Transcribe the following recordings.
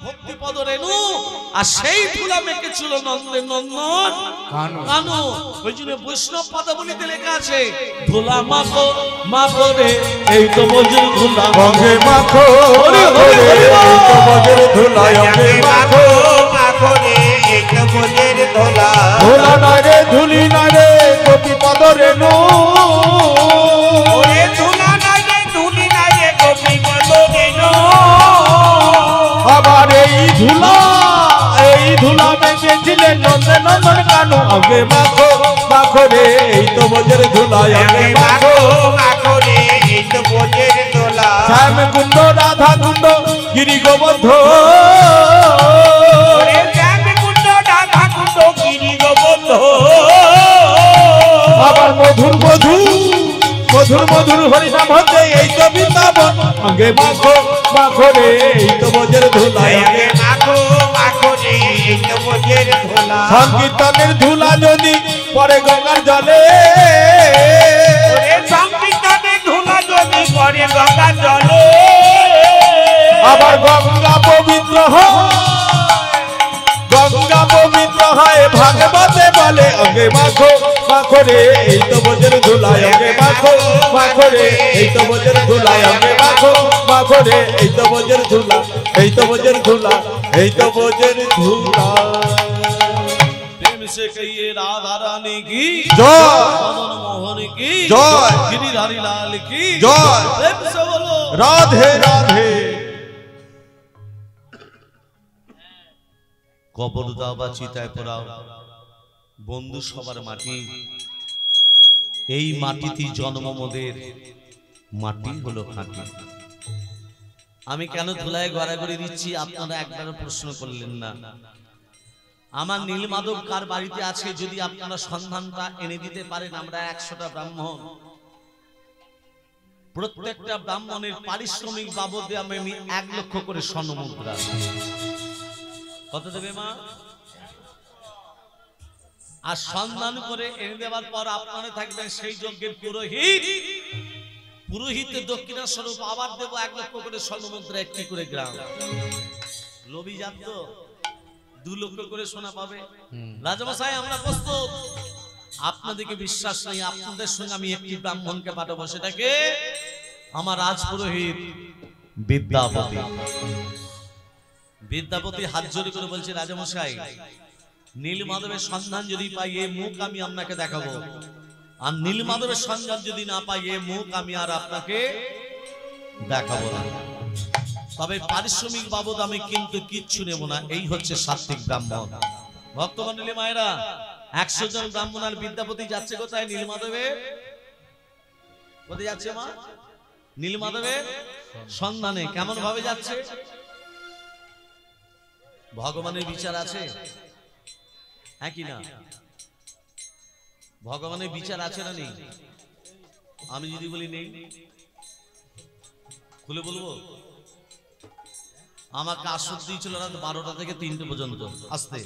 ভক্তি পদ রেণু আর সেই ধুলা মেখেছিল নন্দের নন্দন কানু। ওই জন্য বৈষ্ণব পদাবলীতে লেখা আছে ধুলা মাখো মাখো রে এই তো বজ্র ধুলা অঙ্গে মাখো এই তো বজ্র ধুলা অঙ্গে মাখো মাখো রে এই তো বজ্র ধুলা ধুলা নয় রে ধুলি নয় রে গোপী পদ রেণু ওরে ধুলা নাই রে ধুলি নাই রে গোপী পদ রেণু আবার এই ধুলা মেখেছিলেন নন্দে নন্দন কানু অঙ্গে মাখো মাখো রে এই তো বজ্র ধুলা অঙ্গে মাখো মাখো রে এই তো বজ্র ধুলা শ্যাম কুণ্ড রাধা কুণ্ড গিরি গোবর্ধ ওরে শ্যাম কুণ্ড রাধা কুণ্ড গিরি গোবর্ধ আবার মধুর হরি নাম হতে এই তো বৃন্দাবন অঙ্গে মাখো মাখো রে এই তো বজ্র ধুলা অঙ্গে মাখো মাখো রে এই তো বজ্র ধুলা সংকীর্তনের ধুলা যদি পরে গঙ্গার জলে ওরে সংকীর্তনের ধুলা যদি পরে গঙ্গার জলে আবার গঙ্গা পবিত্র হয় ভাগবতে বলে অঙ্গে মাখো মাখো রে এই তো বজ্র ধুলা অঙ্গে মাখো মাখো রে এই তো বজ্র ধুলা অঙ্গে মাখো মাখো রে এই তো বজ্র ধুলা এই তো বজ্র ধুলা এই তো বজ্র ধুলা। प्रेम से कहिए राधा रानी की जय मदन मोहन की जय गिरिधारी लाल की जय प्रेम से बोलो राधे राधे। কবর দাও বা চিতায় পোড়াও বন্ধু সবার মাটি, এই মাটিতে জন্ম মোদের মাটি হলো খাঁটি। আমি কেন ধুলায় গড়াগড়ি দিচ্ছি আপনারা একবারও প্রশ্ন করলেন না। আমার নীলমাধব কার বাড়িতে আছে যদি আপনারা সন্ধানটা এনে দিতে পারেন। আমরা 100টা ব্রাহ্মণ, প্রত্যেকটা ব্রাহ্মণের পারিশ্রমিক বাবদে আমি 1 লক্ষ করে স্বর্ণ মুদ্রা। কত দেবে মা? আর সন্ধান করে এনে দেওয়ার পর আপনারা থাকবেন সেই যজ্ঞের পুরোহিত। পুরোহিতের দক্ষিণা স্বরূপ আবার দেব 1 লক্ষ করে স্বর্ণ মুদ্রা, 1টি করে গ্রাম। লোভী জাত তো 2 লক্ষ করে সোনা পাবে। রাজামশাই আমরা প্রস্তুত, আপনাদেরকে বিশ্বাস নেই, আপনাদের সঙ্গে আমি 1টি ব্রাহ্মণকে পাঠাবো। সেটাকে আমার রাজপুরোহিত বিদ্যাপতি। বিদ্যাপতি হাত জোড় করে বলছে রাজামশাই নীলমাধবের সন্ধান যদি পাই এই মুখ আমি আপনাকে দেখাবো, আর নীলমাধবের সন্ধান যদি না পাই এই মুখ আমি আর আপনাকে দেখাবো না। তবে পারিশ্রমিক বাবদ আমি কিন্তু কিচ্ছু নেব না। এই হচ্ছে সাত্বিক ব্রাহ্মণ। ভক্তমণ্ডলী মায়েরা 100 জন ব্রাহ্মণ আর বিদ্যাপতি যাচ্ছে কোথায়? নীলমাধবের কোথায় যাচ্ছে মা? নীলমাধবের সন্ধানে। কেমন ভাবে যাচ্ছে? ভগবানের বিচার আছে, হ্যাঁ কি না? ভগবানের বিচার আছে না নেই? আমি যদি বলি নেই, খুলে বলবো। আমাকে আসর দিয়েছিল রাত 12টা থেকে 3টে পর্যন্ত। আসতে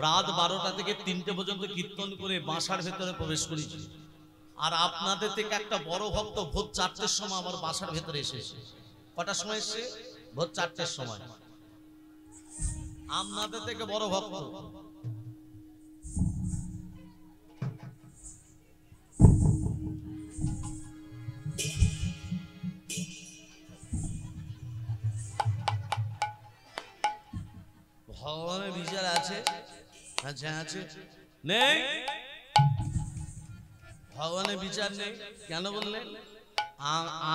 রাত 12টা থেকে 3টে পর্যন্ত কীর্তন করে বাসার ভেতরে প্রবেশ করেছি। আর আপনাদের থেকে একটা বড় ভক্ত ভোর 4টের সময় আমার বাসার ভেতরে এসেছে। কটার সময় এসছে? ভোর 4টের সময়। আপনাদের থেকে বড় ভক্ত। ভগবানের বিচার আছে? আচ্ছা আছে? নেই? ভগবানের বিচার নেই কেন বললেন?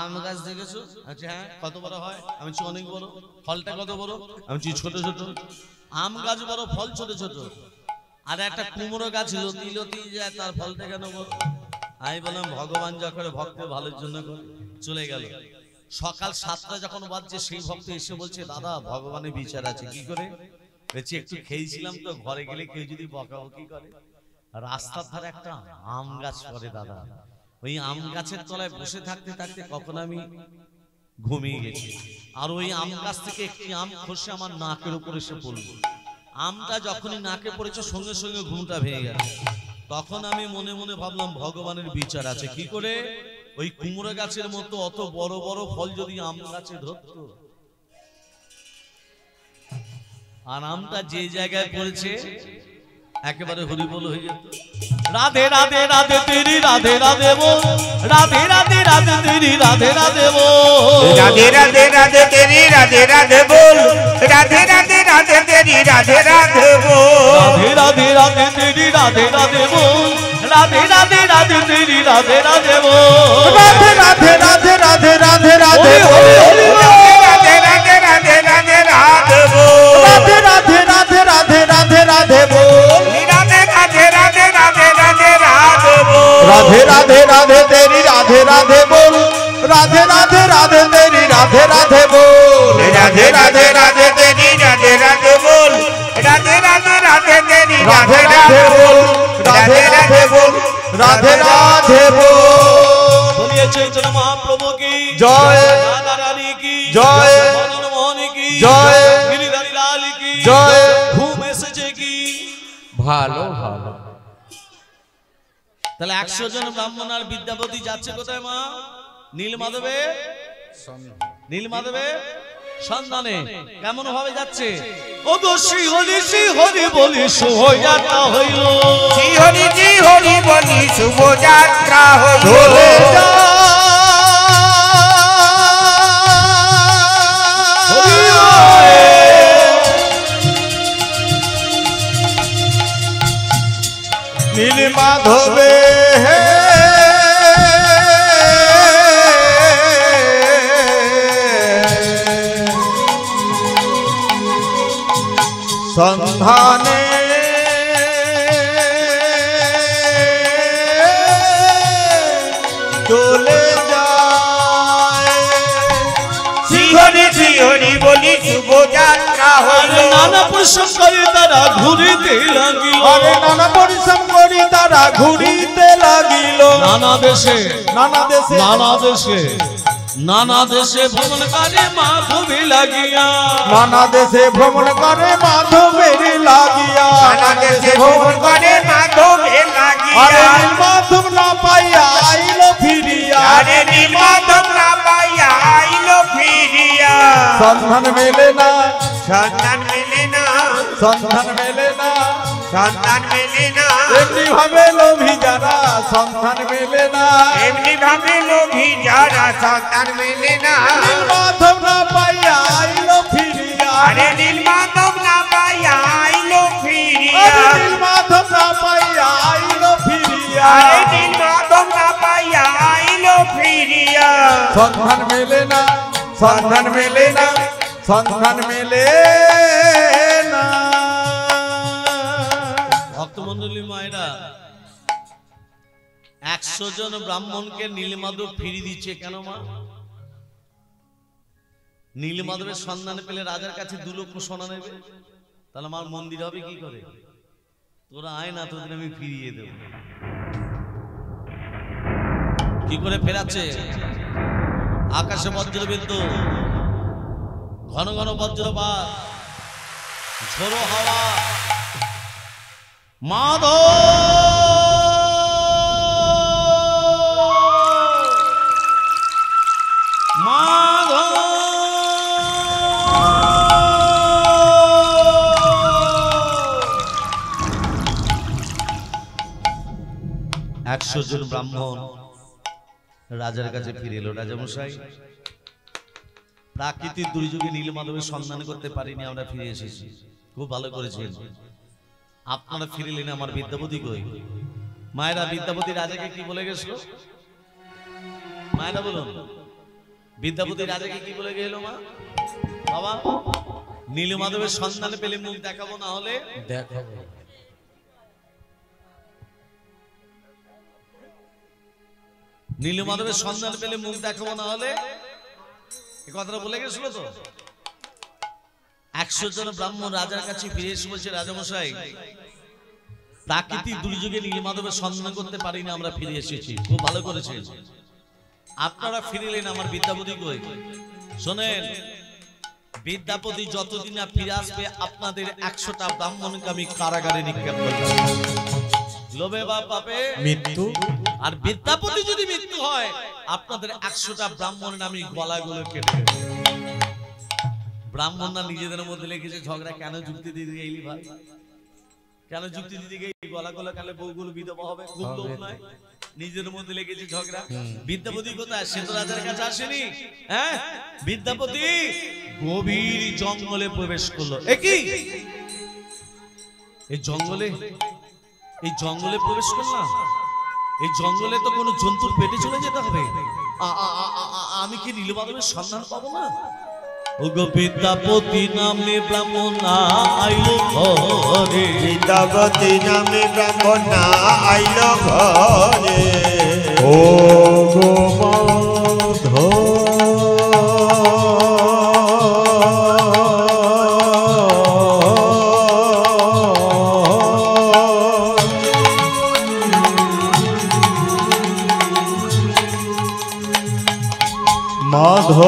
আম গাছ দেখেছো? আচ্ছা হ্যাঁ, কত বড় হয়? আমি অনেক বড়। ফলটা কত বড়? আমি ছোট ছোট। আম গাছ বড়, ফল ছোট ছোট। আর একটা কুমড়ো গাছ লতি লতি যায়, তার ফলটা কেন বড়? আমি বললাম ভগবান যখন ভক্তের ভালোর জন্য করে। চলে গেল। সকাল 7টা যখন বাজছে সেই ভক্ত এসে বলছে দাদা ভগবানের বিচার আছে। কি করে? বলছি একটু খেয়েছিলাম তো, ঘরে গেলে কেউ যদি বকাবকি করে। রাস্তার ধারে একটা আম গাছ পড়ে দাদা, ওই আম গাছের তলায় বসে থাকতে থাকতে কখন আমি ঘুমিয়ে গেছি। আর ওই আম গাছ থেকে একটি আম খসে আমার নাকের উপরে এসে পড়ল। আমটা যখনই নাকে পড়েছে সঙ্গে সঙ্গে ঘুমটা ভেঙে গেল। তখন আমি মনে মনে ভাবলাম ভগবানের বিচার আছে। কি করে? ওই কুমড়ো গাছের মতো অত বড় বড় ফল যদি আম গাছে ধরতো আর নামটা যে জায়গায় পড়েছে একেবারে হরিবল হয়ে যেত। রাধে রাধে রাধে তেরি রাধে রাধে বল, রাধে রাধে রাধে তেরি রাধে রাধে বল, রাধে রাধে রাধে তেরি রাধে রাধে বল, রাধে রাধে রাধে তেরি রাধে রাধে বল, রাধে রাধে রাধে তেরি রাধে রাধে বল, রাধে রাধে রাধে তেরি রাধে রাধে বল, রাধে রাধে রাধে রাধে রাধে রাধে হরি হরি হরি রাধে রাধে রাধে রাধে রাধে বল, রাধে রাধে রাধে রাধে রাধে রাধে বল, রাধে রাধে রাধে রাধে রাধে রাধে বল, রাধে রাধে রাধে তেরি রাধে রাধে বল, রাধে রাধে রাধে তেরি রাধে রাধে বল, রাধে রাধে রাধে তেরি রাধে রাধে বল, রাধে রাধে রাধে তেরি রাধে রাধে রাধে রাধে বল, বল, রাধে রাধে বল, রাধে রাধে বল। বলিয়ে চৈতন্য মহাপ্রভু কি জয়, রাধা রানী কি জয়, মদন মোহন কি জয়, গিরিধারী লাল কি জয়। ঘুম এসেছে কি। ভালো ভালো। তাহলে 100 জন ব্রাহ্মণ আর বিদ্যাপতি যাচ্ছে কোথায় মা? নীলমাধবে, নীলমাধবে সন্ধানে। কেমন ভাবে যাচ্ছে? ও গো শ্রী হরি বলি শুভযাত্রা হইল, শ্রী হরি বলি শুভযাত্রা হইল, চলে যা নীল মাধবে সন্ধানে চলে যায়। শ্রী হরি বলি শুভযাত্রা হইল, নানা প্রসঙ্গ করে তারা ঘুরিতে লাগিল, আরে নানা পরিশ্রম করি তারা ঘুরিতে লাগিল, নানা দেশে নানা দেশে নানা দেশে নানা দেশে ভ্রমণ করে মাধবী লাগিয়া, নানা দেশে ভ্রমণ করে মাধবের লাগিয়া, নানা দেশে ভ্রমণ করে মাধবে আরে লাগিয়া, নীল মাধব না পাইয়া আইল ফিরিয়া, আরে নীল মাধব না পাইয়া আইল ফিরিয়া, সন্ধান মেলে না, সন্তান মেলে না, সন্ধান মেলে না, সন্তান মেলে না, এমনি ভাবে লোভী যারা সন্ধান মেলে না, এমনি ভাবে লোভী যারা সন্তান মেলে না, নীল মাধব না পাইয়া আইল ফিরিয়া, আরে নীল মাধব না পাইয়া আইল ফিরিয়া, আরে নীল মাধব না পাইয়া আইল ফিরিয়া, আরে নীল মাধব না পাইয়া আইল ফিরিয়া, সন্ধান মেলে না, সন্ধান মেলে না, সন্ধান মেলে না। ভক্তমন্ডলী মায়েরা 100 জন ব্রাহ্মণকে নীলমাধব ফিরিয়ে দিচ্ছে কেন মা? নীলমাধবের সন্ধান পেলে রাজার কাছে 2 লক্ষ সোনা নেবে, তাহলে আমার মন্দির হবে কি করে? তোরা আয় না, তোদের আমি ফিরিয়ে দেব। কি করে ফেরাচ্ছে? আকাশে বজ্রবিদ্যুৎ, ঘন ঘন বজ্রপাত, ঝোড়ো হাওয়া, মাধব মাধব 100 জন ব্রাহ্মণ রাজার কাছে ফিরে এলো। রাজামশাই, প্রাকৃতিক দুর্যোগে নীলমাধবের সন্ধান করতে পারিনি, আমরা ফিরে এসেছি। খুব ভালো করেছেন, আপনারা ফিরলেন। আমার বিদ্যাপতি কই? মায়েরা বিদ্যাপতি রাজাকে কি বলে গেছিল? মায়েরা বলুন, বিদ্যাপতি রাজাকে কি বলে গেল? মা বাবা, নীলমাধবের সন্ধান পেলে মুখ দেখাবো, না হলে দেখাবো। নীলমাধবের সন্ধান পেলে মুখ দেখাবো, না হলে, এই কথাটা বলে গেছিল তো। 100 জন ব্রাহ্মণ রাজার কাছে ফিরে এসে বলছে, রাজামশাই, প্রাকৃতিক দুর্যোগে নীলমাধবের সন্ধান করতে পারিনি, আমরা ফিরে এসেছি। খুব ভালো করেছেন, আপনারা ফিরলেন। আমার বিদ্যাপতি কই? শোনেন, বিদ্যাপতি যতদিন না ফিরে আসবে, আপনাদের 100টা ব্রাহ্মণকে আমি কারাগারে নিক্ষেপ করব। লোভে বা পাপে মৃত্যু। আর বিদ্যাপতি যদি মৃত্যু হয়, আপনাদের 100টা ব্রাহ্মণের আমি গলাগুলো কেটে দেব। ব্রাহ্মণরা নিজেদের মধ্যে লেগেছে ঝগড়া। কেন যুক্তি দিতে গেলি ভাই? কেন যুক্তি দিতে গেলি? গলা গলা কালে বউগুলো বিধবা হবে, খুব লোক নয়? নিজের মধ্যে লেগেছে ঝগড়া। বিদ্যাপতি কোথায়? সে তো রাজার কাছে আসেনি। হ্যাঁ, বিদ্যাপতি গভীর জঙ্গলে প্রবেশ করলো। একই এই জঙ্গলে প্রবেশ করলাম। এই জঙ্গলে তো কোনো জন্তুর পেটে চলে যেতে হবে। আমি কি নীলমাধবের সন্ধান পাবো না? ওগো বিদ্যাপতি নামে ব্রাহ্মণ আইলো ঘরে, বিদ্যাপতি নামে ব্রাহ্মণ আইলো ঘরে। ও গো মাধব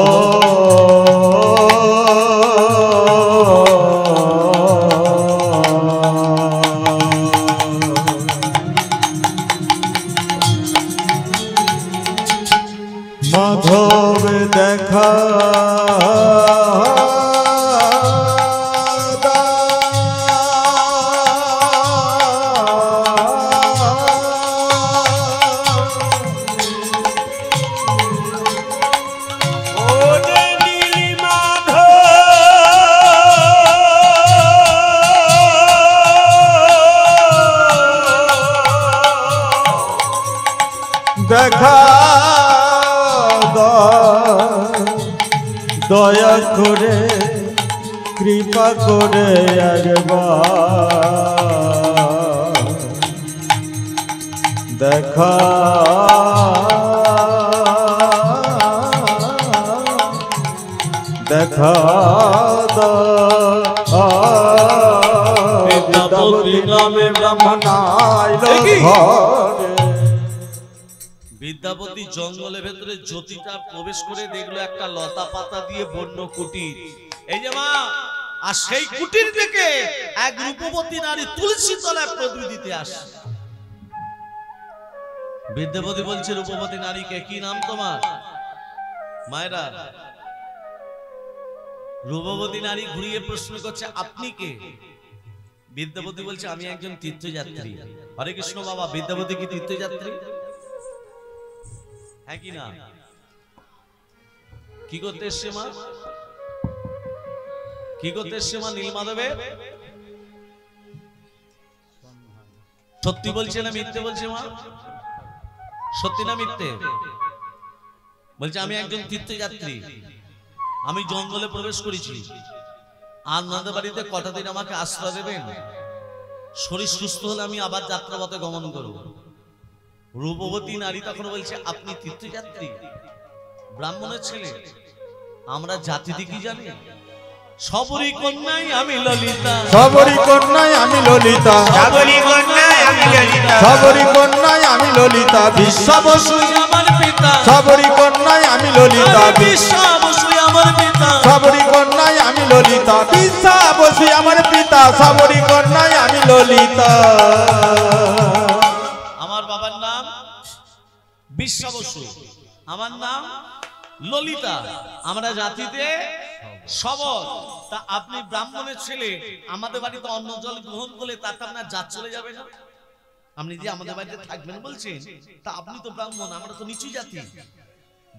মাধব মাধব দেখা দেখা দয়া করে কৃপা করে একবার দেখা দেখা বিদ্যাপতি নামে ব্রাহ্মণ আইলো ঘরে। বিদ্যাপতি জঙ্গলের ভেতরে জ্যোতিটা প্রবেশ করে দেখলো একটা লতা পাতা দিয়ে বন্য কুটির। এই যে মা, আর সেই কুটির থেকে এক রূপবতী নারী তুলসী তলায় প্রদীপ দিতে আসে। বিদ্যাপতি বলছে রূপবতী নারীকে, কি নাম তোমার? মায়েরা, রূপবতী নারী ঘুরিয়ে প্রশ্ন করছে, আপনি কে? বিদ্যাপতি বলছে, আমি একজন তীর্থযাত্রী। হরে কৃষ্ণ বাবা, বিদ্যাপতি কি তীর্থযাত্রী? হ্যাঁ কি না? কি করতে এসছে মা? কি করতে এসছে মা নীলমাধবে? সত্যি বলছে না মিথ্যে বলছে মা? সত্যি না মিথ্যে বলছে? আমি একজন তীর্থযাত্রী, আমি জঙ্গলে প্রবেশ করেছি। আপনাদের বাড়িতে কটা দিন আমাকে আশ্রয় দেবেন? শরীর সুস্থ হলে আমি আবার যাত্রাপথে গমন করব। রূপবতী নারী তখন বলছে, আপনি তীর্থযাত্রী, ব্রাহ্মণের ছেলে, আমরা জাতি কি জানি? সবরী কন্যাই আমি ললিতা, সবরী কন্যাই আমি ললিতা, সবরী কন্যাই আমি ললিতা, সবরী কন্যাই আমি ললিতা, বিশ্বাবসুই আমার পিতা, সবরী কন্যাই আমি ললিতা, বিশ্বাবসুই আমার পিতা, সবরী কন্যাই আমি ললিতা, বিশ্বাবসুই আমার পিতা, সবরী কন্যাই আমি ললিতা। আমার বাবার নাম বিশ্বাবসু, আমার নাম ললিতা, আমরা জাতিতে সবর। তা আপনি ব্রাহ্মণের ছেলে, আমাদের বাড়িতে অন্ন জল গ্রহণ করলে তাতে আপনার জাত চলে যাবে না? আপনি যে আমাদের বাড়িতে থাকবেন বলছেন, তা আপনি তো ব্রাহ্মণ, আমরা তো নিচু জাতি।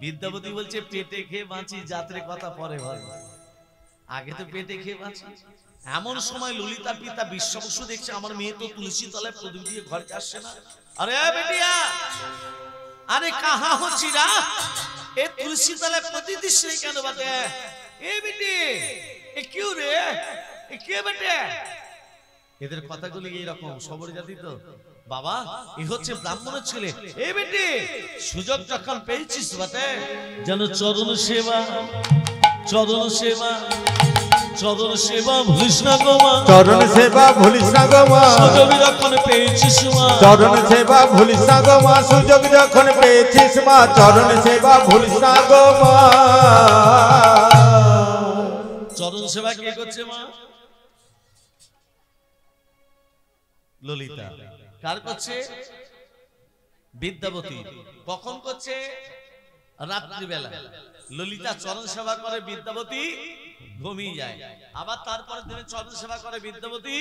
বিদ্যাপতি বলছে, পেটে খেয়ে বাঁচি, জাতের কথা পরে হয়, আগে তো পেটে খেয়ে বাঁচি। এমন সময় ললিতার পিতা বিশ্বাবসু দেখছে আমার মেয়ে তো তুলসী তলায় প্রদীপ দিয়ে ঘরে আসছে না। আরে বেটিয়া, আরে কাহা হচ্ছি রা, এ তুলসী তলায় প্রদীপ দিস কেন বাটে? এ বেটি, এ কিউ রে, এ কে বেটে? এদের কথাগুলো এইরকম, সবর জাতি তো। বাবা, এ হচ্ছে ব্রাহ্মণের ছেলে। এ বেটি, সুযোগ যখন পেয়েছিস বাটে, যেন চরণ সেবা, চরণ সেবা, চরণ সেবা ভুলিস না গো মা, চরণ সেবা ভুলিস না গো মা, সুযোগ যখন পেয়েছিস মা, চরণ সেবা ভুলিস না গো মা, সুযোগ যখন পেয়েছিস মা, চরণ সেবা ভুলিস না গো মা। চরণ সেবা কে করছে মা? ললিতা। কার করছে? বিদ্যাপতি। কখন করছে? রাত্রিবেলা। ললিতা চরণ সেবা করে, বিদ্যাপতি ঘুমিয়ে যায়। আবার তারপরে দিনে চরণ সেবা করে বিদ্যাপতি,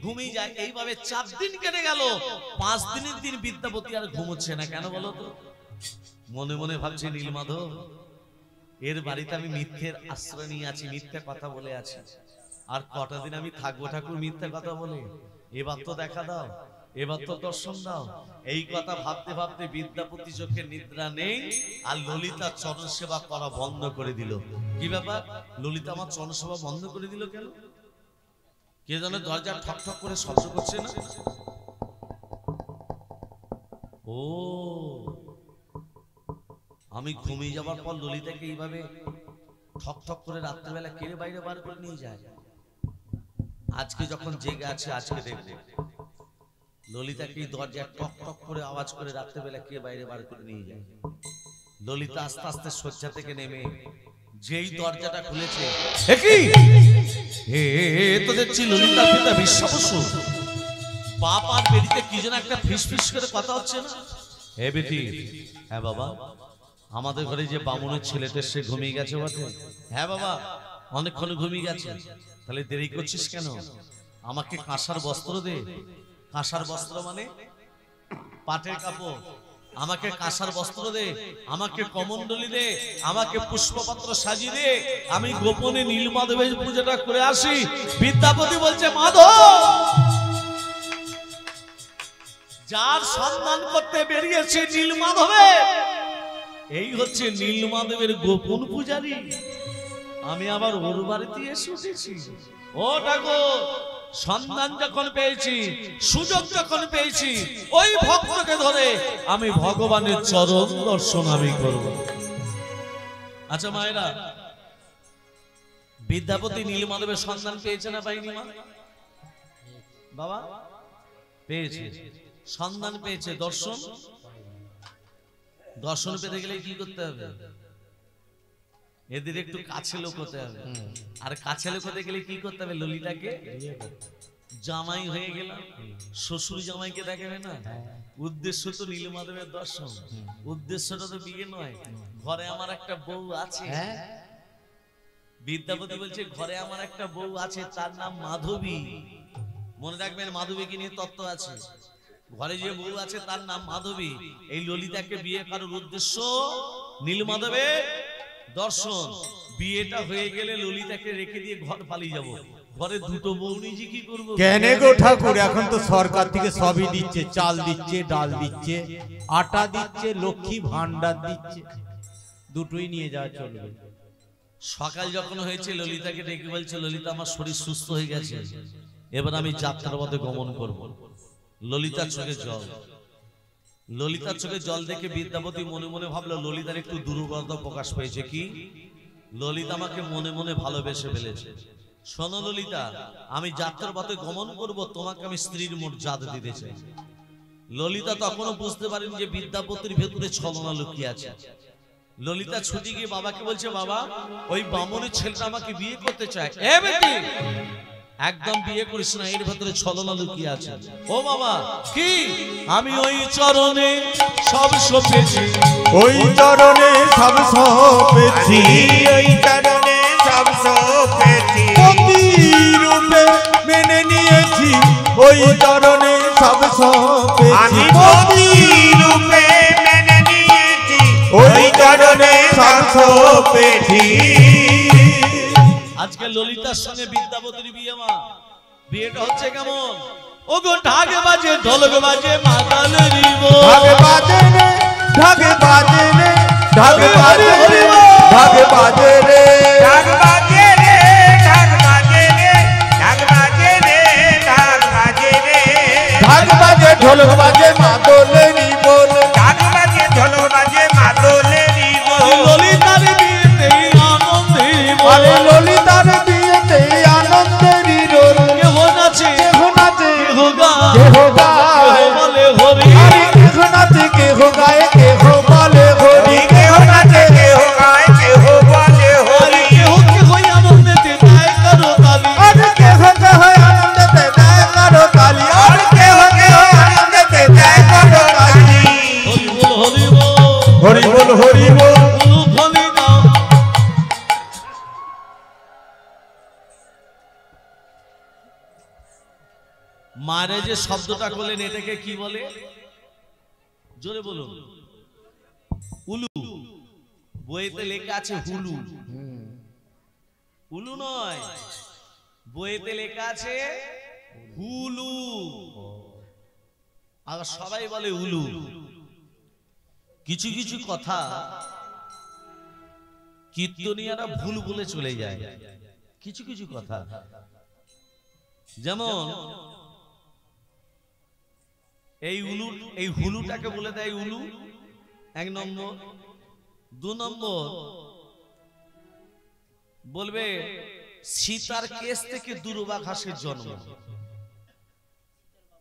ঘুমিয়ে যায়। এইভাবে 4 দিন কেটে গেল। 5 দিনের দিন বিদ্যাপতি আর ঘুমোচ্ছে না। কেন বলো তো? মনে মনে ভাবছে নীলমাধব, এর বাড়িতে আমি মিথ্যের আশ্রয় নিয়ে আছি, মিথ্যে কথা বলে আছি, আর কটা দিন আমি থাকবো ঠাকুর মিথ্যে কথা বলে? এবার তো দেখা দাও, এবার তো দর্শন দাও। এই কথা ভাবতে ভাবতে বিদ্যাপতি চোখে নিদ্রা নেই, আর ললিতা চরণ সেবা করা বন্ধ করে দিল। কি ব্যাপার, ললিতা আমার চরণ সেবা বন্ধ করে দিল কেন? কে জানে দরজা ঠক ঠক করে শব্দ করছে না? ও, আমি ঘুমিয়ে যাবার পর ললিতাকে এইভাবে ঠক ঠক করে রাত্রেবেলা কেড়ে বাইরে বার করে নিয়ে যায়। আজকে যখন জেগে আছে, আজকে দেখবে ললিতাকে দরজা টক টক করে আওয়াজ করে রাত্রেবেলা কে বাইরে বার করে নিয়ে যায়। ললিতা আস্তে আস্তে শয্যা থেকে নেমে যেই দরজাটা খুলেছে, তো দেখছি ললিতা পিতা বিশ্বাবসু বাপ আর বেটিতে কি যেন একটা ফিস ফিস করে কথা হচ্ছে না? হে বেটি, হ্যাঁ বাবা, আমাদের ঘরে যে বামুনের ছেলেটা সে ঘুমিয়ে গেছে বটে? হ্যাঁ বাবা, অনেকক্ষণ ঘুমিয়ে গেছে। তাহলে দেরি করছিস কেন? আমাকে কাঁসার বস্ত্র দে। কাঁসার বস্ত্র মানে পাটের কাপড়। আমাকে কাঁসার বস্ত্র দে, আমাকে কমণ্ডলী দে, আমাকে পুষ্পপত্র সাজিয়ে দে, আমি গোপনে নীলমাধবের পূজাটা করে আসি। বিদ্যাপতি বলছে, মাধব, যার সন্ধান করতে বেরিয়েছে নীলমাধবের, এই হচ্ছে নীলমাধবের গোপন পূজারী। আমি আবার ওর বাড়িতে এসে উঠেছি। ও ঠাকুর, সন্ধান যখন পেয়েছি, সুযোগ যখন পেয়েছি, ওই ভক্তকে ধরে আমি ভগবানের চরণ দর্শন আমি করব। আচ্ছা মায়েরা, বিদ্যাপতি নীলমাধবের সন্ধান পেয়েছে না পাইনি? মা বাবা পেয়েছে, সন্ধান পেয়েছে। দর্শন, দর্শন পেতে গেলে কি করতে হবে? এদের একটু কাছে লোকতে হবে। আর কাছে লোকতে গেলে কি করতে হবে? ললিতাকে জামাই হয়ে গেলাম, শ্বশুর জামাইকে দেখাবে না। উদ্দেশ্য তো নীলমাধবের দর্শন, উদ্দেশ্যটা তো বিয়ে নয়। ঘরে আমার একটা বউ আছে। বিদ্যাপতি বলছে, ঘরে আমার একটা বউ আছে, তার নাম মাধবী। মনে রাখবেন, মাধবীকে নিয়ে তত্ত্ব আছে। ঘরে যে বউ আছে তার নাম মাধবী। এই ললিতাকে বিয়ে করার উদ্দেশ্য নীলমাধবের দর্শন। বিয়েটা হয়ে গেলে ললিতাকে রেখে দিয়ে ঘর পালিয়ে যাব। ঘরে দুটো বউ নিজে কি করবো? কেন গো ঠাকুর, এখন তো সরকার থেকে সবই দিচ্ছে, চাল দিচ্ছে, ডাল দিচ্ছে, আটা দিচ্ছে, লক্ষ্মী ভান্ডার দিচ্ছে, দুটোই নিয়ে যাওয়া চলবে। সকাল যখন হয়েছে ললিতাকে ডেকে বলছে, ললিতা আমার শরীর সুস্থ হয়ে গেছে, এবার আমি যাত্রার পথে গমন করব। ললিতার চোখে জল, ললিতার চোখে জল দেখে বিদ্যাপতি মনে মনে ভাবলো ললিতার একটু দুর্বলতা প্রকাশ পেয়েছে। কি? ললিতা আমাকে মনে মনে ভালোবেসে ফেলেছে। শোনো ললিতা, আমি যাত্রার পথে গমন করব, তোমাকে আমি স্ত্রীর মর্যাদা দিতে চাই। ললিতা তখনও বুঝতে পারেন যে বিদ্যাপতির ভেতরে ছলনা লুকিয়ে আছে। ললিতা ছুটি গিয়ে বাবাকে বলছে, বাবা, ওই বামনের ছেলেটা আমাকে বিয়ে করতে চায়। এ বেটি, একদম বিয়ে করিস না, এর ভেতরে ছলনা লুকিয়ে আছে। ও বাবা, কি? আমি ওই চরণে সব সপেছি, ওই চরণে সব সপেছি, ওই চরণে সব সপেছি, পতি রূপে মেনে নিয়েছি, ওই চরণে সব সপেছি, আমি পতি রূপে মেনে নিয়েছি, ওই চরণে সব সপেছি। আজকে ললিতার সঙ্গে বিদ্যাপতির বিয়ে। মা, বিয়েটা হচ্ছে কেমন? ও গো, ঢাকে বাজে, ঢোলক বাজে, মাতালের ঢাকে বাজে রে, ঢাকে বাজে রে, ঢাকে বাজে রে, ঢাকে বাজে রে, ঢাক বাজে রে, ঢাক বাজে রে, ঢাক বাজে রে, ঢাক বাজে রে, ঢাক বাজে, ঢোলক বাজে, মাদলেরই বল, ঢাক বাজে, ঢোলক বাজে, মাদলেরই বল। ললিতার বিয়েতে আনন্দের আরে ললিতার বিয়েতে আনন্দেরই রোল, কেহ নাচে, কেহ নাচে, কেহ গায়, কেহ কেহ গায়, বলে হরি। আরে কেহ নাচে, কেহ গায়, কেহ বলে হরি, কেহ নাচে, কেহ গায়, কেহ বলে হরি। কেহ কেহ আনন্দেতে দেয় কারো তালি। আরে কেহ কেহ আনন্দেতে দেয় কারো তালি, আর কেহ কেহ আনন্দেতে দেয় কারো তালি। হরি বল, হরি বল, হরি বল, হরি বল, উলু ধ্বনি দাও। মারে যে শব্দটা করলেন এটাকে কি বলে? জোরে বলুন। উলু। বইতে লেখা আছে হুলু। উলু নয়, বইতে লেখা আছে হুলু। আর সবাই বলে উলু। কিছু কিছু কথা কীর্তনিয়ারা ভুল বলে চলে যায়, কিছু কিছু কথা। যেমন এই উলু, এই হুলুটাকে বলে দেয় উলু, এক নম্বর। দু নম্বর বলবে সীতার কেশ থেকে দুর্বা ঘাসের জন্ম।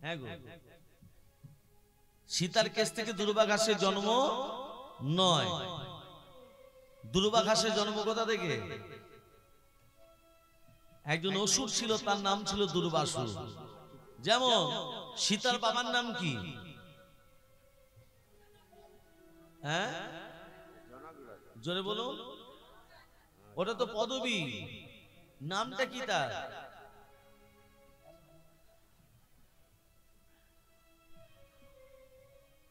হ্যাঁ গো, সীতার কেশ থেকে দুর্বা ঘাসের জন্ম নয়। দুর্বা ঘাসের জন্ম কোথা থেকে? একজন অসুর ছিল, তার নাম ছিল দুর্বাসুর। যেমন সীতার বাবার নাম কি? হ্যাঁ, জোরে বলুন। ওটা তো পদবী, নামটা কি তার?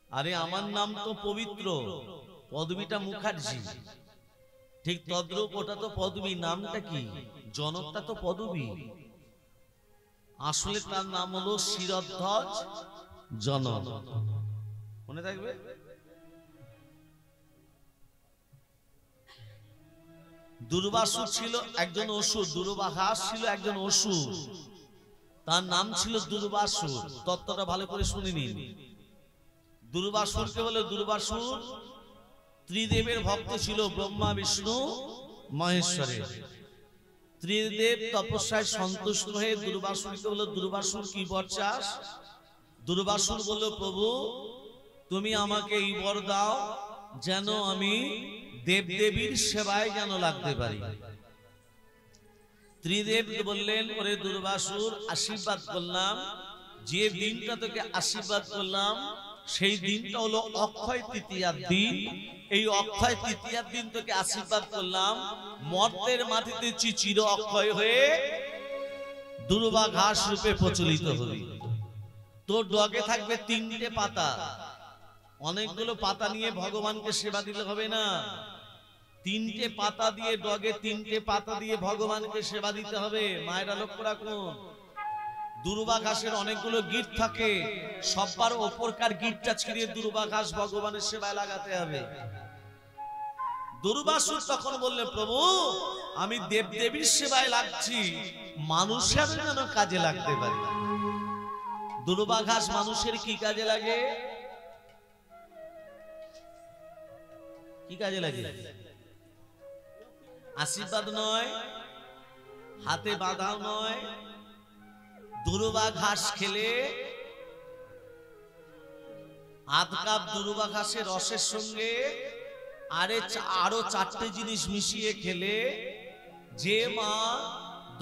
আরে আমার নাম তো পবিত্র, পদবীটা মুখার্জি। ঠিক তদ্রূপ ওটা তো পদবী, নামটা কি? জনকটা তো পদবী। আসলে তার নাম হলো শিরধ্বজ জনক। মনে থাকবে। দুর্বাসুর ছিল একজন অসুর, দুর্বা ঘাস ছিল একজন অসুর, তার নাম ছিল দুর্বাসুর। তত্ত্বটা ভালো করে শুনে নিন। দুর্বাসুরকে বলে, দুর্বাসুর ত্রিদেবের ভক্ত ছিল, ব্রহ্মা বিষ্ণু মহেশ্বরের। ত্রিদেব তপস্যায় সন্তুষ্ট হয়ে দুর্বাসুরকে বলল, দুর্বাসুর কি বর চাস? দুর্বাসুর বলল, প্রভু তুমি আমাকে এই বর দাও যেন আমি দেবদেবীর সেবায় যেন লাগতে পারি। ত্রিদেব বললেন, ওরে দুর্বাসুর, আশীর্বাদ করলাম, যে দিনটা তোকে আশীর্বাদ করলাম সেই দিনটা হলো অক্ষয় তৃতীয়ার দিন। এই অক্ষয় তৃতীয়ার দিন তোকে আশীর্বাদ করলাম, মর্তের মাটিতে চির অক্ষয় হয়ে দুর্বা ঘাস রূপে প্রচলিত হবি। তোর ডগে থাকবে 3টে পাতা। অনেকগুলো পাতা নিয়ে ভগবানকে সেবা দিলে হবে না, 3টে পাতা দিয়ে, ডগে 3টে পাতা দিয়ে ভগবানকে সেবা দিতে হবে। মায়েরা লক্ষ্য রাখুন, দুর্বা ঘাসের অনেকগুলো গিট থাকে, সবার ওপরকার গিটটা ছিঁড়ে দুর্বা ঘাস ভগবানের সেবায় লাগাতে হবে। দুর্বাসুর তখন বললে, প্রভু আমি দেবদেবীর সেবায় লাগছি, মানুষের যেন কাজে লাগতে পারি। দুর্বা ঘাস মানুষের কি কাজে লাগে? কি কাজে লাগে? আশীর্বাদ নয়, হাতে বাঁধাও নয়। দুর্বা ঘাস খেলে, আধ কাপ দুর্বা ঘাসের রসের সঙ্গে আরো 4টে জিনিস মিশিয়ে খেলে, যে মা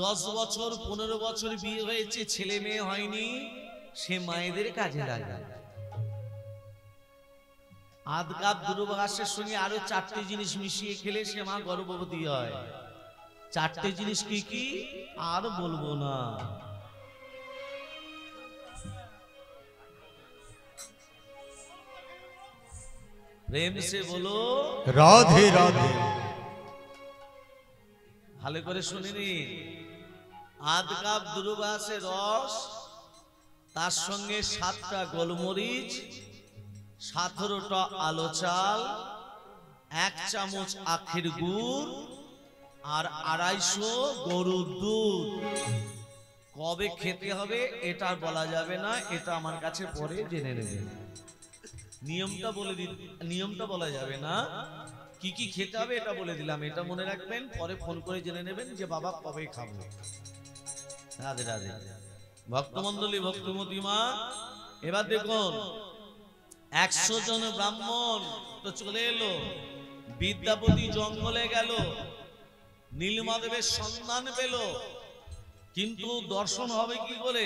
10 বছর 15 বছর বিয়ে হয়েছে, ছেলে মেয়ে হয়নি, সে মায়েদের কাজে লাগে। আধ কাপ দুর্বা ঘাসের সঙ্গে আরো 4টে জিনিস মিশিয়ে খেলে সে মা গর্ভবতী হয়। 4টে জিনিস কি কি আর বলবো না। প্রেম সে বলো রাধে রাধে। ভালো করে শুনিনি। আধ কাপ দুর্বা ঘাসের রস, তার সঙ্গে 7টা গোলমরিচ, 17টা আলো চাল, 1 চামচ আখের গুড় আর 250 গরুর দুধ। কবে খেতে হবে এটা বলা যাবে না, এটা আমার কাছে পরে জেনে নেবেন। নিয়মটা বলে দিন, নিয়মটা বলা যাবে না, কি কি খেতে হবে এটা বলে দিলাম। এটা মনে রাখবেন, পরে ফোন করে জেনে নেবেন যে বাবা কবে খাবো। রাধে রাধে। ভক্তমন্ডলী, ভক্তমতী মা, এবার দেখুন 100 জন ব্রাহ্মণ তো চলে এলো। বিদ্যাপতি জঙ্গলে গেল, নীলমাধবের সন্ধান পেল, কিন্তু দর্শন হবে কি করে?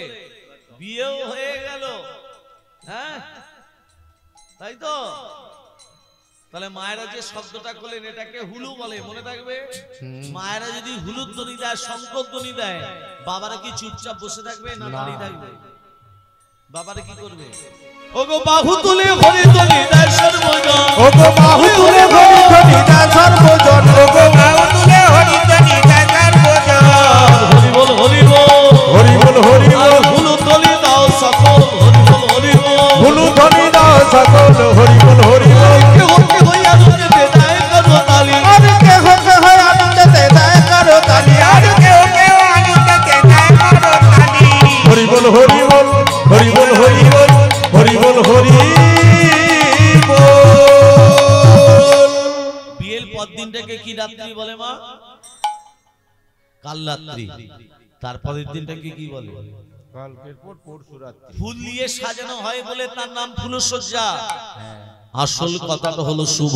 বিয়েও হয়ে গেল। হ্যাঁ তাই তো? তাহলে মায়েরা যে শব্দটা করলেন এটাকে হুলু বলে, মনে থাকবে। মায়েরা যদি হুলুর ধ্বনি দেয়, শঙ্কর ধ্বনি দেয়, বাবারা কি চুপচাপ বসে থাকবে না দাঁড়িয়ে থাকবে? বাবারে কি করবে? ওগো বাহু তুলে হরি তলি দেয় সর্বজন, ওগো বাহু তুলে হরি ধরি দেয় সর্বজন, ওগো বাহু তুলে হরি তলি দেয় সর্বজন। হরি বল হরি বল, হরি বল হরি আর বল, হুলু তলি দাও সকল, হরি বল হরি বল। হুলু ধরি দাও সকল, হরি বল হরি বল। কেহ কেহ আনন্দেতে দেয় করতালি, আর কেহ কেহ আনন্দেতে দেয় করতালি, আর কেউ কেউ আনন্দেতে দেয় করতালি। হরি বল হরি বল, হরি বল হরি বল, হরি বল হরি বল। বিয়ের পর দিনটাকে কি রাত্রি বলে মা? কাল রাত্রি। তারপরের দিনটাকে কি বলে? কালকের পর পরশু রাত্রি। ফুল দিয়ে সাজানো হয় বলে তার নাম ফুলসজ্জা। আসল কথাটা হলো শুভ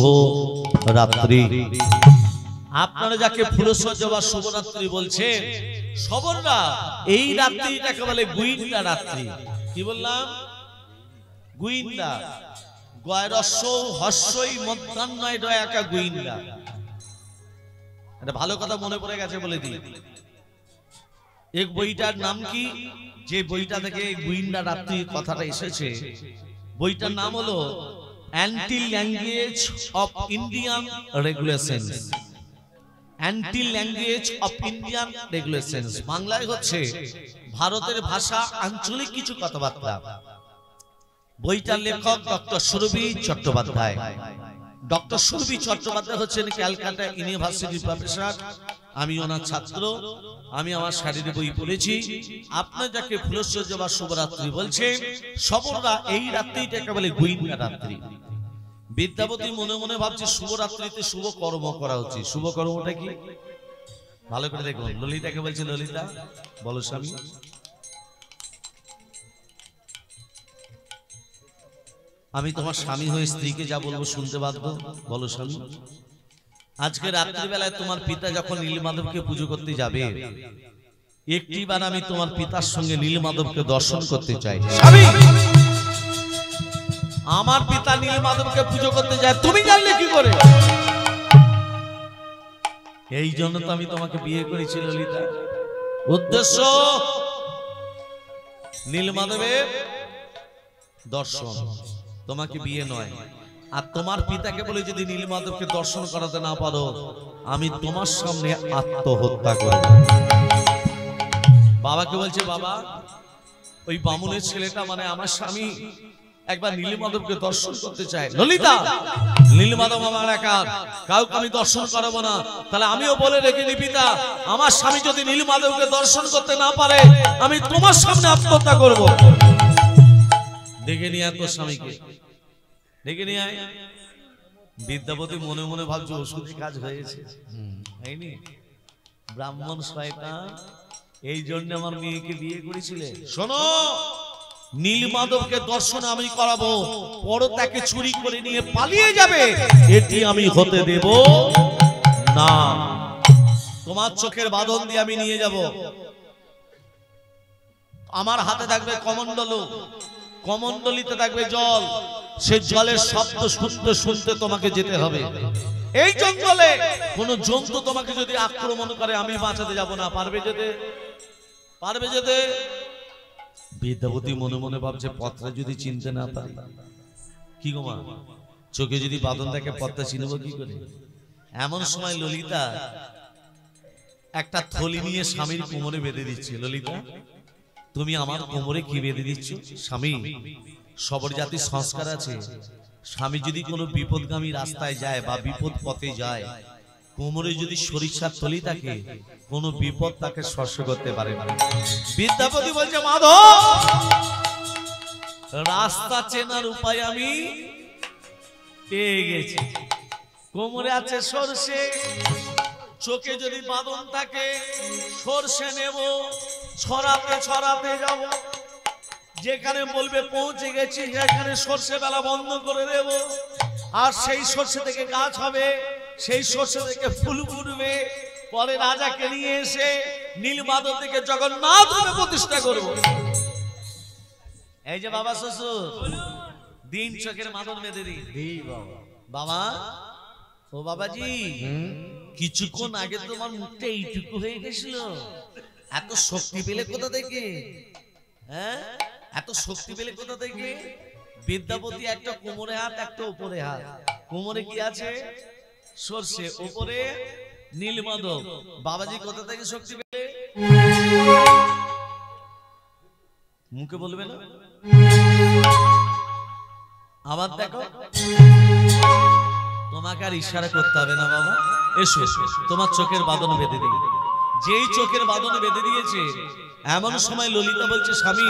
রাত্রি। আপনারা যাকে ফুলসজ্জা বা শুভরাত্রি বলছেন, সবররা এই রাত্রিটাকে বলে গুইন্দা রাত্রি। কি বললাম? গুইন্দা। গয়রস্য হস্যই মধ্যাহ্নয় ডয়াকা গুইন্দা। এটা ভালো কথা মনে পড়ে গেছে বলে দিই। এক বইটার নাম কি, যে বইটা থেকে গুইন্দা রাত্রি কথাটা এসেছে, বইটার নাম হলো anti language of Indian regulations. Anti language of Indian regulations বাংলায় হচ্ছে ভারতের ভাষা আঞ্চলিক কিছু কথাবার্তা। বইটার লেখক ডক্টর সুরভি চট্টোপাধ্যায়। ডক্টর সুরভি চট্টোপাধ্যায় হচ্ছেন ক্যালকাটা ইউনিভার্সিটির প্রফেসর। আমি ওনার ছাত্র। আমি আমার শারীরিক বই পড়েছি। আপনি যাকে ফুলসজ্জা বা শুভরাত্রি বলছেন, সবররা এই রাত্রিটাকে বলে গুইন্দা রাত্রি। বিদ্যাপতি মনে মনে ভাবছে শুভরাত্রিতে শুভ কর্ম করা উচিত। শুভ কর্মটা কি? ভালো করে দেখুন। ললিতাকে বলছে, ললিতা বলো স্বামী। আমি তোমার স্বামী হয়ে স্ত্রীকে যা বলবো শুনতে বাধ্য। বলো স্বামী। আজকে রাত্রিবেলায় তোমার পিতা যখন নীলমাধবকে পুজো করতে যাবে, একটিবার আমি তোমার পিতার সঙ্গে নীলমাধবকে দর্শন করতে চাই। স্বামী, আমার পিতা নীলমাধবকে পুজো করতে যায়, তুমি জানলে কি করে? এই জন্য তো আমি তোমাকে বিয়ে করেছি ললিতা। উদ্দেশ্য নীলমাধবের দর্শন, তোমাকে বিয়ে নয়। আর তোমার পিতাকে বলে যদি নীলমাধবকে দর্শন করাতে না পারো, আমি তোমার সামনে আত্মহত্যা করব। বাবাকে বলছে, বাবা ওই বামুনের ছেলেটা মানে আমার স্বামী একবার নীলমাধবকে দর্শন করতে চায়। ললিতা, নীলমাধব আমার একা, কাউকে আমি দর্শন করাবো না। তাহলে আমিও বলে রেখে নি পিতা, আমার স্বামী যদি নীলমাধবকে দর্শন করতে না পারে, আমি তোমার সামনে আত্মহত্যা করব। ডেকে নিয়ে তোর স্বামীকে, ডেকে নিয়ে আয়। বিদ্যাপতি মনে মনে ভাবছে ওষুধে কাজ হয়েছে, হয়নি? ব্রাহ্মণ শয়তান, এই জন্য আমার মেয়েকে বিয়ে করেছিলে। শোনো, নীলমাধবকে দর্শন আমি করাবো, পরে তাকে চুরি করে নিয়ে পালিয়ে যাবে, এটি আমি হতে দেব না। তোমার চোখের বাঁধন দিয়ে আমি নিয়ে যাব। আমার হাতে থাকবে কমণ্ডল, কমণ্ডলিতে থাকবে জল। সে জলের শব্দ শুনতে শুনতে তোমাকে যেতে হবে। এই জঙ্গলে কোন জন্তু তোমাকে যদি আক্রমণ করে, আমি বাঁচাতে যাব না। পারবে যেতে? পারবে যেতে? বিদ্যাপতি মনে মনে ভাবছে, পথটা যদি চিনতে না পারি, কি গো মা, চোখে যদি বাঁধন থাকে পথটা চিনবো কি করে? এমন সময় ললিতা একটা থলি নিয়ে স্বামীর কোমরে বেঁধে দিচ্ছে। ললিতা, তুমি আমার কোমরে কি বেঁধে দিচ্ছ? স্বামী, সবর জাতির সংস্কার আছে, স্বামী যদি কোনো বিপদগামী রাস্তায় যায় বা বিপদ পথে যায়, কোমরে যদি সরিষার থলি থাকে, কোনো বিপদ তাকে স্পর্শ করতে পারে না। বিদ্যাপতি বলছে, মাধব, রাস্তা চেনার উপায় আমি পেয়ে গেছি। কোমরে আছে সরষে, চোখে যদি বাঁধন থাকে, সরষে নেব, ছড়াতে ছড়াতে যাব, যেখানে বলবে পৌঁছে গেছি সেখানে সরষে বেলা বন্ধ করে দেব। আর সেই সরষে থেকে গাছ হবে, সেই সরষে থেকে ফুল ফুটবে। পরে রাজাকে নিয়ে এসে নীলমাধব থেকে জগন্নাথ রূপে প্রতিষ্ঠা করব। এই যে বাবা শ্বশুর, দিন চোখের মাদন বেঁধে দিই। বাবা, ও বাবাজি, কিছুক্ষণ আগে তোমার মুখটা এইটুকু হয়ে গেছিল, এত শক্তি পেলে কোথা থেকে? হ্যাঁ, এত শক্তি পেলে কোথা থেকে? বিদ্যাপতি একটা কোমরে হাত, একটা উপরে হাত। কোমরে কি আছে? সর্ষে। উপরে নীলমাধব। বাবাজি কোথা থেকে শক্তি পেলে? মুখে বলবে না? আবার দেখো, তোমাকে আর ইশারা করতে হবে না বাবা। এসো, তোমার চোখের বাঁধন বেঁধে দিই। যেই চোখের বাঁধন বেঁধে দিয়েছে, এমন সময় ললিতা বলছে, স্বামী,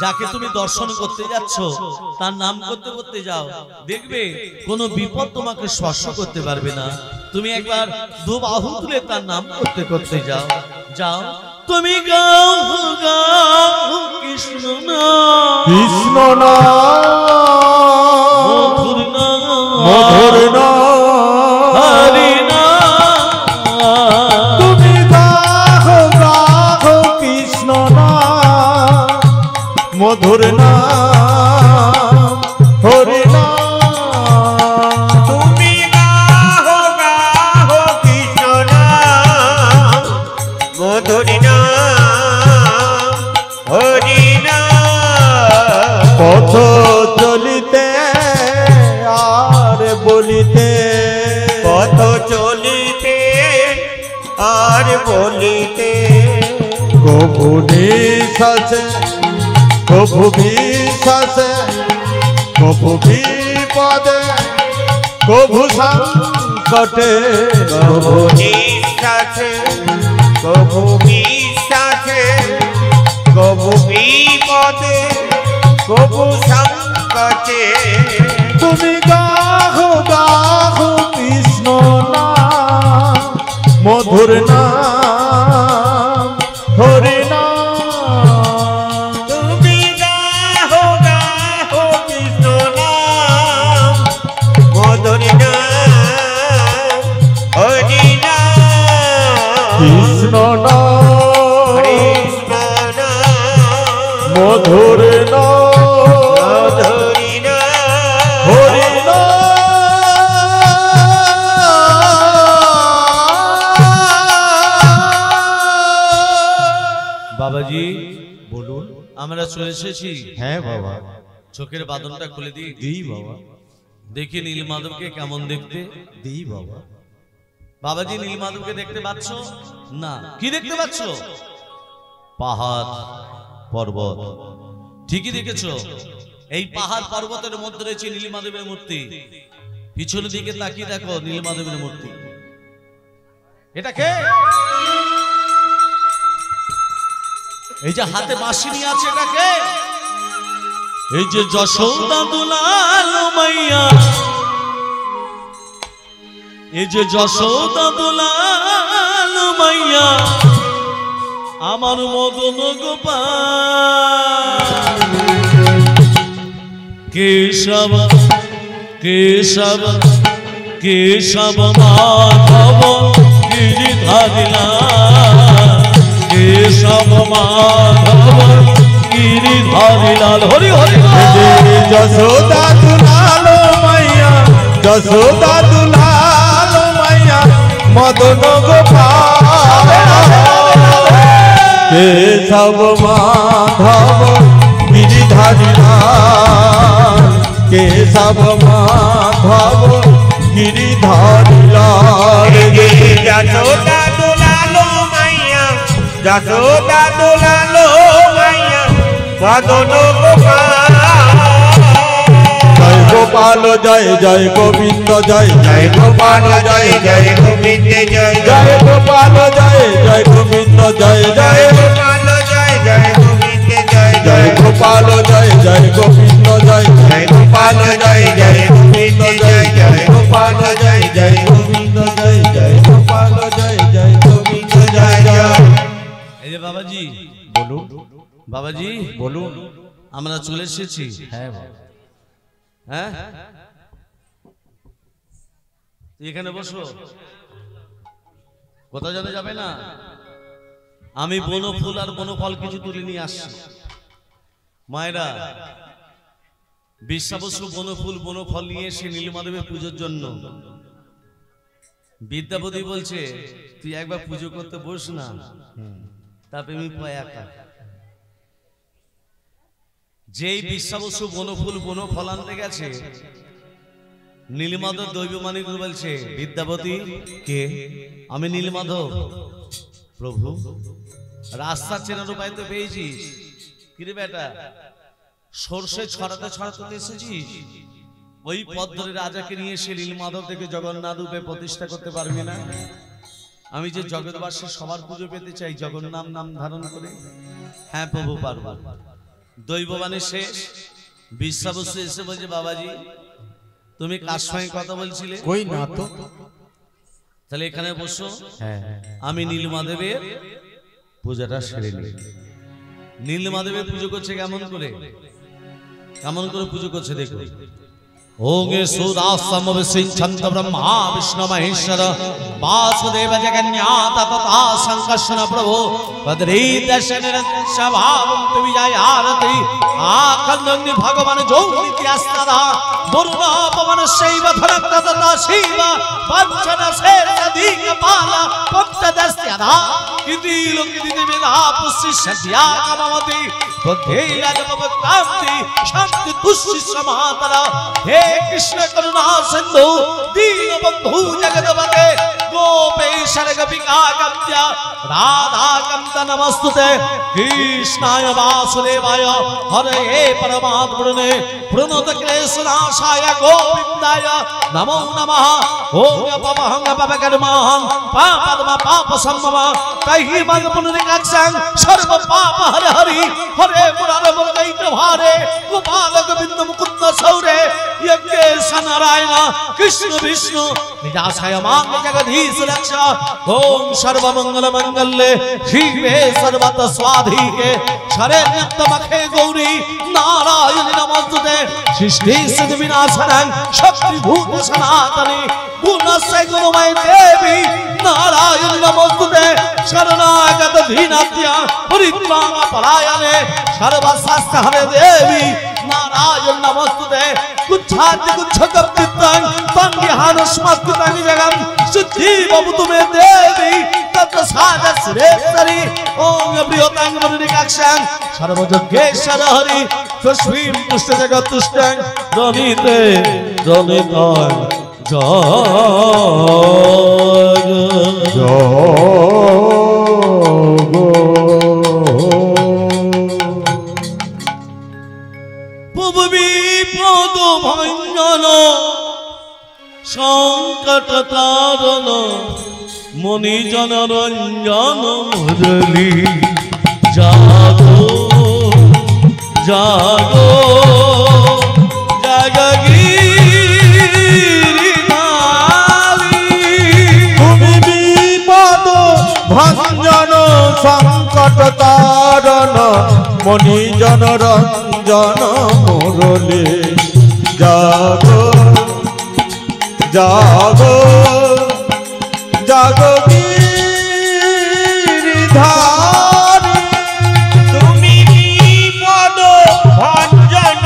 যাকে তুমি দর্শন করতে যাচ্ছ তার নাম করতে করতে যাও, দেখবে কোনো বিপদ তোমাকে স্পর্শ করতে পারবে না। তুমি একবার দু বাহু তুলে তার নাম করতে করতে যাও। যাও, তুমি গাও গাও কৃষ্ণ নাম, কৃষ্ণ নাম, মধুর নাম, মধুর নাম, হরি নাম। তুমি গাও গাও কৃষ্ণ নাম, মধুর নাম, হরি নাম। তুমি গাহো গাহো কৃষ্ণ নাম, মধুর নাম, হরি নাম। পথ চলিতে আর বলিতে, পথ চলিতে আর বলিতে, কভু নিঃশ্বাসে কভু বিশ্বাসে, কভু বিপদে কভু সংকটে, কভু নিঃশ্বাসে কভু বিশ্বাসে, কভু বিপদে কভু সংকটে। তুমি গাহো গাহো কৃষ্ণ নাম, মধুর নাম, হরি নাম। তুমি গাহো গাহো কৃষ্ণ নাম, মধুর নাম, হরি নাম। কৃষ্ণ নাম, কৃষ্ণ নাম, মধুর নাম, মধুরি নাম, হরি নাম। বাবাজি বলুন। আমরা চলে এসেছি। হ্যাঁ বাবা, চোখের বাঁধনটা খুলে দিই। দিই বাবা, দেখি নীলমাধবকে কেমন দেখতে। দিই বাবা। বাবাজি নীলমাধবকে দেখতে পাচ্ছ না? কি দেখতে পাচ্ছ? পাহাড় পর্বত। ঠিকই দেখেছো, এই পাহাড় পর্বতের মধ্যে রয়েছে নীলমাধবের মূর্তি। পিছনের দিকে তাকিয়ে দেখো, নীলমাধবের মূর্তি। এটা কে? এই যে হাতে বাঁশি নিয়ে আছে, এটা কে? এই যে যশোদা দুলাল মাইয়া, এই যে যশোদা দুলাল মাইয়া, আমার মদন গোপাল। কেশব কেশব কেশব মাধব গিরিধারিলা, কেশব মাধব গিরিধারিলাল। হরি হরি যশোদা দুলাল মাইয়া, যশোদা দুলাল মাইয়া, মদন গোপাল। কেশব মাধব গিরিধারী লাল, কেশব মাধব গিরিধারী লাল। যশোদা দুলালো মাইয়া, যশোদা দুলালো মাইয়া, মদন গোপাল। জয় গোপাল জয় জয় গোবিন্দ জয় জয় গোপাল জয় জয় গোবিন্দ জয় জয় গোপাল জয় জয় গোবিন্দ জয় জয় গোপাল জয় জয় গোবিন্দ জয় জয় গোপাল জয় জয় গোবিন্দ জয় জয় গোপাল জয় জয় গোবিন্দ জয় জয় গোপাল জয় জয় গোবিন্দ জয় জয় গোপাল জয় জয় গোবিন্দ জয় জয়। এই যে বাবাজি, বলুন বাবাজি বলুন। আমরা চলে এসেছি। হ্যাঁ হ্যাঁ, এখানে বসো, কোথাও যেতে যাবে না। আমি বনফুল আর বনফল কিছু তুলে নিয়ে আসছি। মায়েরা, বিশ্বা বসু বনফুল বনফল নিয়ে এসে নীলমাধবের পুজোর জন্য। বিদ্যাপতি বলছে, তুই একবার পুজো করতে বস না, তারপরে আমি পায় একা। যেই বিশ্বাবসু বনফুল বনফল আনতে গেছে, নীলমাধব দৈবমানিক বলছে, বিদ্যাপতি কে? আমি নীলমাধব। প্রভু, রাস্তা চেনার উপায় তো পেয়েছিস। কিরে বেটা, সর্ষে ছড়াতে ছড়াতে এসেছিস? ওই পথ ধরে রাজাকে নিয়ে এসে নীলমাধব থেকে জগন্নাথ রূপে প্রতিষ্ঠা করতে পারবি না? আমি যে জগৎবাসী সবার পুজো পেতে চাই জগন্নাথ নাম ধারণ করে। হ্যাঁ প্রভু, পারবো। দৈববাণী শেষ, বিশ্বাবসু এসে বলছে, বাবাজি তুমি কার সঙ্গে কথা বলছিলে? কই না তো। তাহলে এখানে বসো, হ্যাঁ, আমি নীলমাধবের পূজাটা সেরে নিই। নীলমাধবের পুজো করছে কেমন করে? কেমন করে পুজো করছে দেখো। ओंगे सुदासम विसिंचंत ब्रह्मा विष्णु महेश्वर वासुदेव जगन्नाथ तथा संकर्षण प्रभु पदरीदर्शन स्वभावं विजय आरती आकंदग्नि भगवान जो नित्यास्ता वरुण पवन शैव धनक तथा शिव पंचन से नदी कपाला पंचदस्यधा किति लोकिति विधा पुष्टि सद्या कमवति बुद्धि लजपवक्तांति शांति तुष्टि समातरा हे कृष्ण करुणा सिंधु दीन बंधु जगदपते गोपेश्वर गोपिका कांत्या राधा कांत नमस्तुते कृष्णाय वासुदेवाय हरे परमात्मने प्रणत क्लेशनाशाय गोविंदाय नमो नमः ओम पवहंग पवकर्महं पापदम पाप सम्मम तहि मग पुनरिकाक्षं सर्व पाप हर हरि हरे मुरारे मुरगैत भारे गोपाल गोविंद मुकुंद सौरे यज्ञेश नारायण कृष्ण विष्णु निराशय मांग जगदीश रक्षा ओम सर्वमंगल मंगल्ये शिवे सर्वत स्वाधिके शरण्यत्तमखे गौरी नारायण नमस्तुते सृष्टि सिद्धि विनाशनं शक्ति भूत सनातनी गुणस्य गुणमय देवी नारायण नमस्तुते शरणागत दीनात्या परित्राण परायणे सर्वशास्त्र हरे देवी नारायण नमस्तुते कुच्छाति कुच्छकप्तितं पंगिहान स्मस्तितं जगं सिद्धि भवतु मे देवी तत्साद सुरेश्वरी ओम प्रियतं वरुणिकाक्षं सर्वजज्ञेश्वर हरि तस्मिं तुष्ट जगत् तुष्टं रमिते रमितं বিপদ ভঞ্জন সংকট তারণ মণিজন রঞ্জন মুরলী জাগো জাগো ভঞ্জন সংকট তারণ মণিজন রঞ্জন মুরলী জাগো জাগো জাগো গিরিধারী তুমি বিপদ ভঞ্জন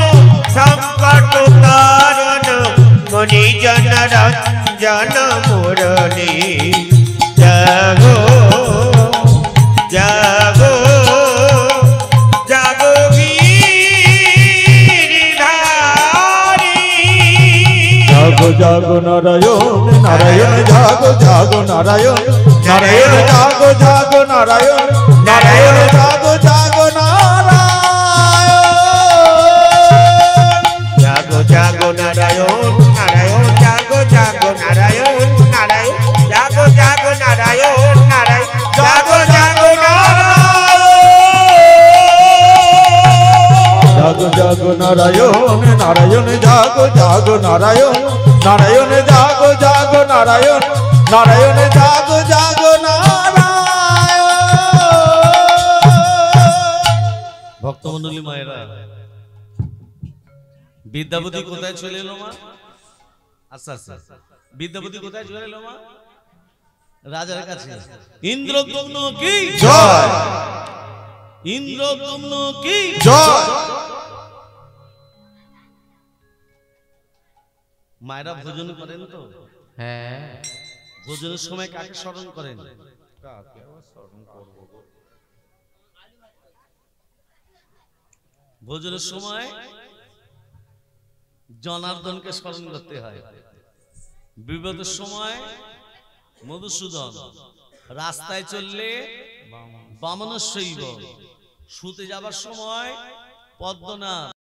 সংকট তারণ মণিজন রঞ্জন মুরলী জাগো জাগো জাগো গিরিধারী জাগো জাগো নারায়ণ নারায়ণ জাগো জাগো নারায়ণ নারায়ণ জাগো জাগো নারায়ণ নারায়ণ জাগো জাগো নারায়ণ জাগো জাগো নারায়ণ নারায়ণ জাগো জাগো নারায়ণ নারায়ণ জাগো জাগো নারায়ণ নারায়ণ জাগো জাগো জাগো জাগো নারায়ণ নারায়ণ জাগো জাগো নারায়ণ নারায়ণ জাগো জাগো নারায়ণ নারায়ণ জাগো জাগো নারায়ণ। ভক্তমণ্ডলী মায়েরা, বিদ্যাপতি কোথায় চলে এলো মা? আচ্ছা আচ্ছা, বিদ্যাপতি কোথায় চলে এলো মা? রাজার কাছে। ইন্দ্রদ্যুম্ন কি জয়, ইন্দ্রদ্যুম্ন কি জয়। মায়েরা ভোজন করেন তো? হ্যাঁ, ভোজনের সময় কাকে স্মরণ করেন? ভোজনের সময় জনার্দনকে স্মরণ করতে হয়, বিপদের সময় মধুসূদন, রাস্তায় চললে বামনশৈব, শুতে যাবার সময় পদ্মনাথ।